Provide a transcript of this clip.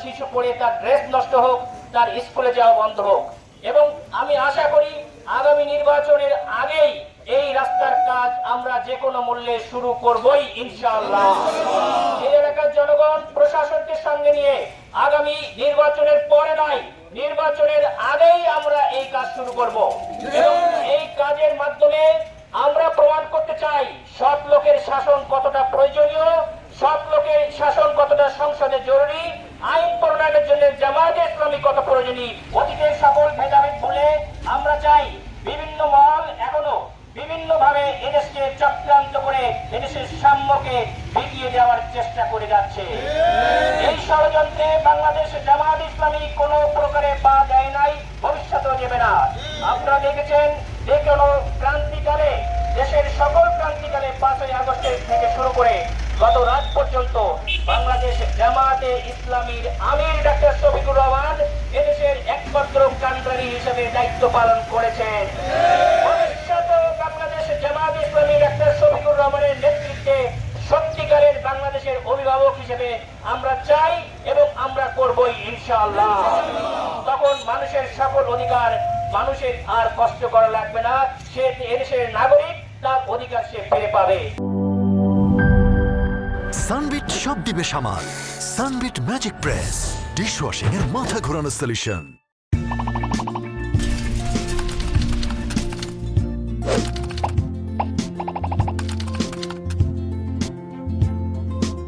শিশু পড়ে তার ড্রেস নষ্ট হোক, তার স্কুলে যাওয়া বন্ধ হোক। এবং আমি আশা করি আগামী নির্বাচনের আগেই এই রাস্তার কাজ আমরা যে কোনো মূল্যে শুরু করবই ইনশাআল্লাহ। এই এলাকার জনগণ প্রশাসনকে সঙ্গে নিয়ে আগামী নির্বাচনের পরে নয়, নির্বাচনের আগেই আমরা এই কাজ শুরু করব এবং এই কাজের মাধ্যমে আমরা প্রমাণ করতে চাই সৎ লোকের শাসন কতটা প্রয়োজনীয়, সৎ লোকের শাসন কতটা সংসদে জরুরি, আইন প্রণয়নের জন্য জামায়াতে ইসলামী কত প্রয়োজনীয়। অতীতের সকল ভেদাভেদ ভুলে আমরা চাই বিভিন্ন মহল এখনো বিভিন্ন ভাবে এদেশকে চক্রান্ত করে এদেশের সাম্যকে ভিজিয়ে দেওয়ার চেষ্টা করে যাচ্ছে। এই ষড়যন্ত্রে বাংলাদেশ জামায়াত ইসলামী কোনো প্রকারে পা দেয় নাই, ভবিষ্যতেও দেবে না। আপনারা দেখেছেন যে কোনো ক্রান্তিকালে, দেশের সকল ক্রান্তিকালে 5ই আগস্টের থেকে শুরু করে গত রাত পর্যন্ত বাংলাদেশ জামায়াতে ইসলামীর আমির ডাক্তার শফিকুর রহমান এদেশের একমাত্র কান্ডারি হিসেবে দায়িত্ব পালন করেছেন। ভবিষ্যতেও বাংলাদেশ জামায়াতে ইসলামী ডাক্তার শফিকুর রহমানের নেতৃত্বে সত্যিকারের বাংলাদেশের অভিভাবক হিসেবে আমরা চাই এবং আমরা করবই ইনশাআল্লাহ। তখন মানুষের সকল অধিকার মানুষের আর কষ্ট করা লাগবে না, সে এদেশের নাগরিক, তার অধিকার সে ফিরে পাবে। সানবিট সব দিবে সামাল। সানবিট ম্যাজিক প্রেস ডিশওয়াশিং এর মাথা ঘোরানো সলিউশন।